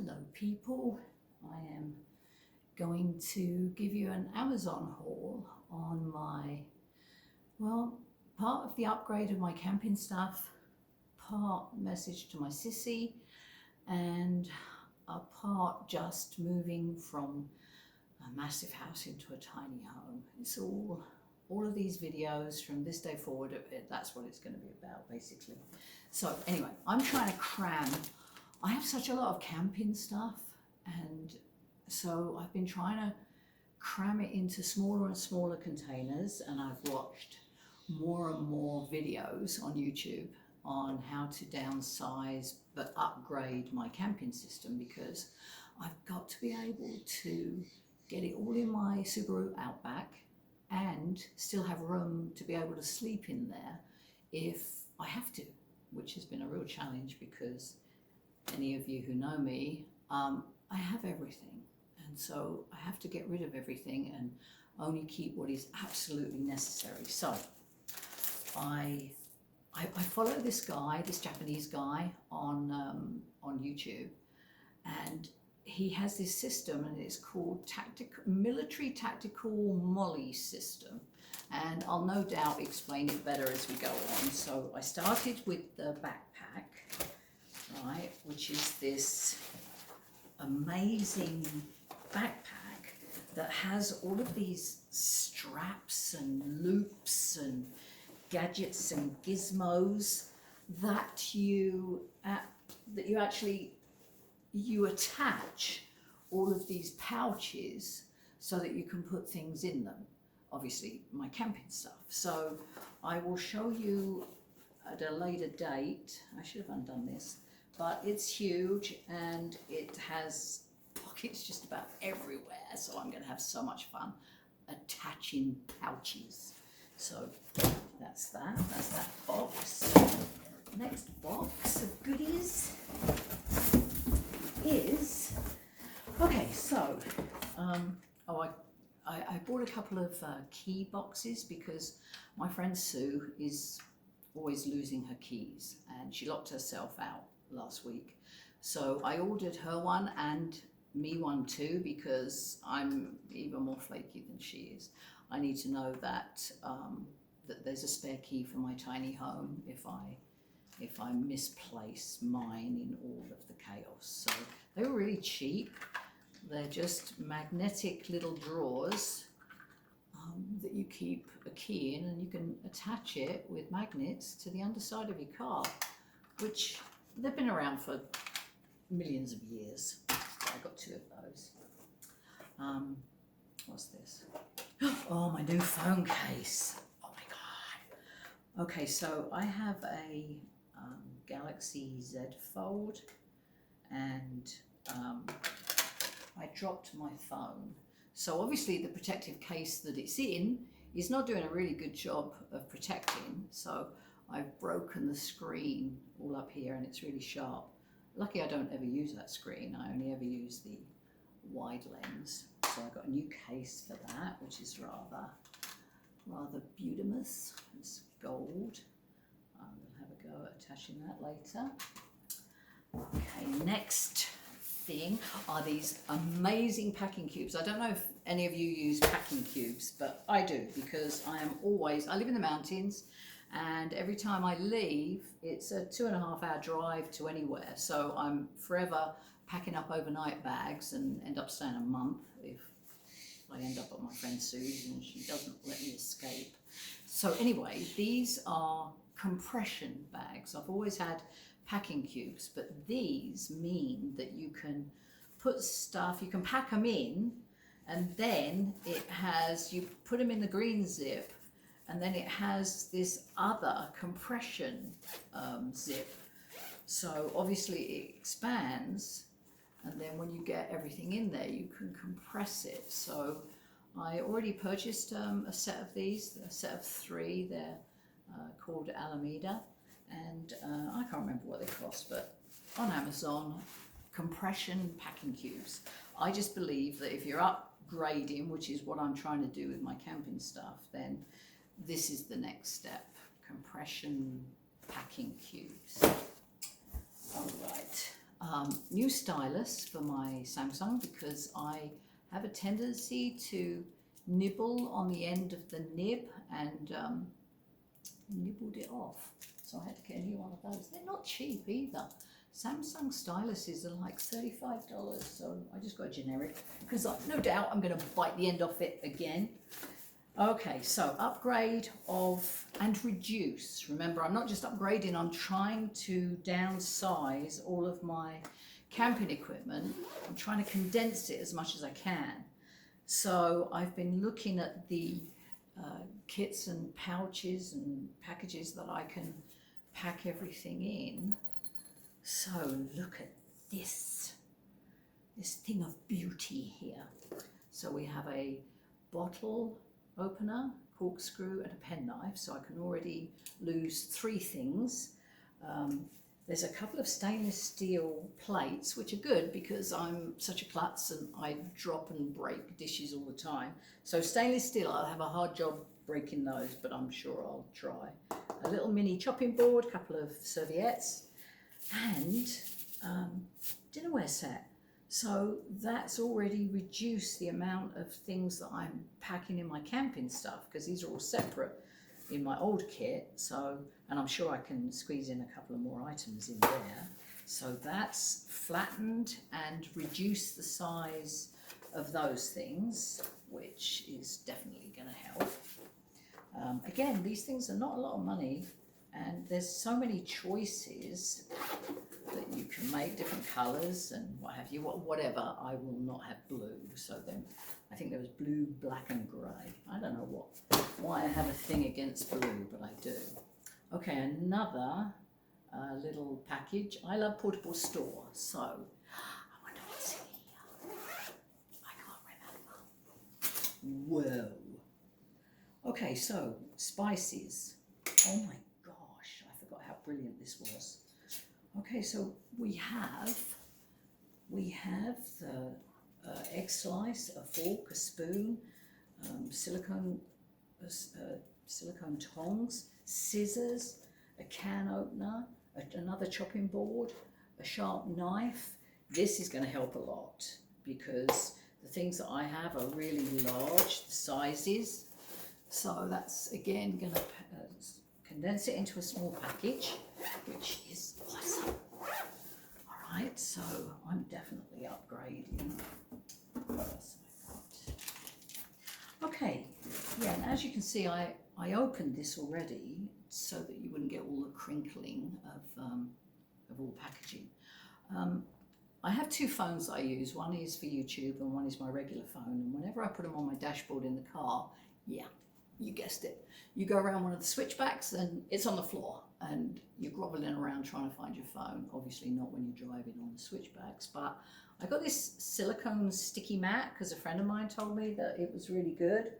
Hello people, I am going to give you an Amazon haul on my, well, part of the upgrade of my camping stuff, part message to my sissy, and a part just moving from a massive house into a tiny home. It's all of these videos from this day forward, that's what it's going to be about basically. So anyway, I'm trying to cram. I have such a lot of camping stuff, and so I've been trying to cram it into smaller and smaller containers, and I've watched more and more videos on YouTube on how to downsize but upgrade my camping system, because I've got to be able to get it all in my Subaru Outback and still have room to be able to sleep in there if I have to, which has been a real challenge because any of you who know me, I have everything, and so I have to get rid of everything and only keep what is absolutely necessary. So I follow this guy, this Japanese guy on YouTube, and he has this system, and it's called Military Tactical Molly System, and I'll no doubt explain it better as we go on. So I started with the backpack, right, which is this amazing backpack that has all of these straps and loops and gadgets and gizmos that you attach all of these pouches so that you can put things in them, obviously my camping stuff. So I will show you at a later date. I should have undone this, but it's huge and it has pockets just about everywhere, so I'm going to have so much fun attaching pouches. So that's that box. Next box of goodies is, okay, so I bought a couple of key boxes because my friend Sue is always losing her keys, and she locked herself out last week. So I ordered her one and me one too, because I'm even more flaky than she is. I need to know that that there's a spare key for my tiny home if I misplace mine in all of the chaos. So they were really cheap. They're just magnetic little drawers that you keep a key in, and you can attach it with magnets to the underside of your car, which they've been around for millions of years. I got two of those. What's this? Oh, my new phone case. Oh my God. Okay, so I have a Galaxy Z Fold, and I dropped my phone. So obviously the protective case that it's in is not doing a really good job of protecting. So I've broken the screen all up here, and it's really sharp. Lucky I don't ever use that screen. I only ever use the wide lens. So I got a new case for that, which is rather beautiful. It's gold. We'll have a go at attaching that later. Okay, next thing are these amazing packing cubes. I don't know if any of you use packing cubes, but I do, because I live in the mountains, and every time I leave, it's a 2.5 hour drive to anywhere. So I'm forever packing up overnight bags and end up staying a month if I end up at my friend Sue's and she doesn't let me escape. So anyway, these are compression bags. I've always had packing cubes, but these mean that you can put stuff, you can pack them in, and then you put them in the green zip, and then it has this other compression zip. So obviously it expands, and then when you get everything in there, you can compress it. So I already purchased a set of these, a set of 3. They're called Alameda, and I can't remember what they cost, but on Amazon, compression packing cubes. I just believe that if you're upgrading, which is what I'm trying to do with my camping stuff, then this is the next step, compression packing cubes. All right. new stylus for my Samsung because I have a tendency to nibble on the end of the nib and nibbled it off. So I had to get a new one of those. They're not cheap either. Samsung styluses are like $35, so I just got a generic because no doubt I'm going to bite the end off it again. Okay, so upgrade of and reduce. Remember, I'm not just upgrading, I'm trying to downsize all of my camping equipment. I'm trying to condense it as much as I can. So I've been looking at the kits and pouches and packages that I can pack everything in. So look at this thing of beauty here. So we have a bottle opener, corkscrew and a penknife, so I can already lose 3 things. There's a couple of stainless steel plates, which are good because I'm such a klutz and I drop and break dishes all the time. So stainless steel, I'll have a hard job breaking those, but I'm sure I'll try. A little mini chopping board, a couple of serviettes, and dinnerware set. So that's already reduced the amount of things that I'm packing in my camping stuff because these are all separate in my old kit. So, and I'm sure I can squeeze in a couple of more items in there. So that's flattened and reduced the size of those things, which is definitely going to help. Again, these things are not a lot of money, and there's so many choices that you can make, different colours and what have you. Whatever, I will not have blue. So then I think there was blue, black and grey. I don't know why I have a thing against blue, but I do. Okay, another little package. I love portable store, so I wonder what's in here. I can't remember. Whoa. Okay, so spices. Oh my gosh, I forgot how brilliant this was. Okay, so we have the egg slice, a fork, a spoon, silicone tongs, scissors, a can opener, another chopping board, a sharp knife. This is going to help a lot because the things that I have are really large, the sizes. So that's again going to condense it into a small package, which is awesome. All right, so I'm definitely upgrading. What else have I got? Okay, yeah, and as you can see, I opened this already so that you wouldn't get all the crinkling of all packaging. I have 2 phones that I use. One is for YouTube and one is my regular phone. And whenever I put them on my dashboard in the car, yeah, you guessed it. You go around one of the switchbacks and it's on the floor and you're groveling around trying to find your phone. Obviously not when you're driving on the switchbacks, but I got this silicone sticky mat because a friend of mine told me that it was really good.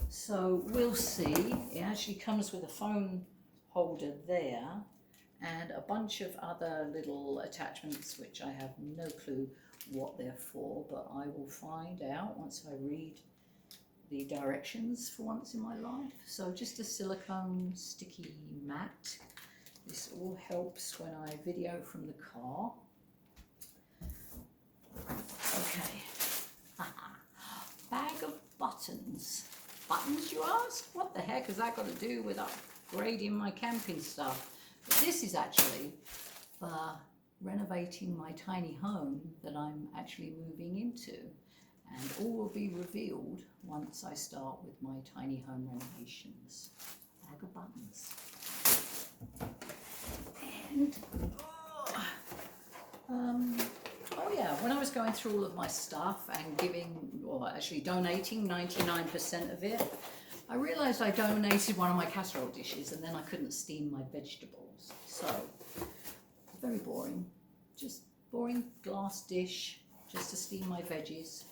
So we'll see. It actually comes with a phone holder there and a bunch of other little attachments which I have no clue what they're for, but I will find out once I read the directions for once in my life. So just a silicone sticky mat. This all helps when I video from the car. Okay. Bag of buttons. Buttons, you ask? What the heck has that got to do with upgrading my camping stuff? But this is actually for renovating my tiny home that I'm actually moving into. And all will be revealed once I start with my tiny home renovations. Bag of buttons. And, oh yeah, when I was going through all of my stuff and actually donating 99% of it, I realised I donated one of my casserole dishes and then I couldn't steam my vegetables. So, very boring. Just boring glass dish just to steam my veggies.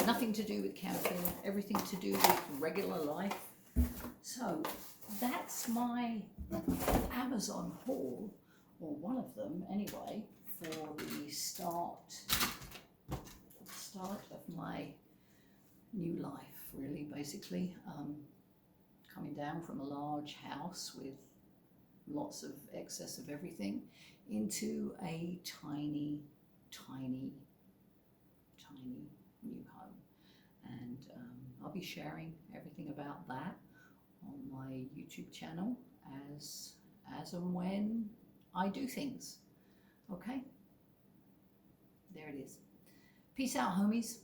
Nothing to do with camping, everything to do with regular life. So that's my Amazon haul, or one of them anyway, for the start of my new life, really, basically. Coming down from a large house with lots of excess of everything into a tiny I'll be sharing everything about that on my YouTube channel as and when I do things. Okay, there it is. Peace out, homies.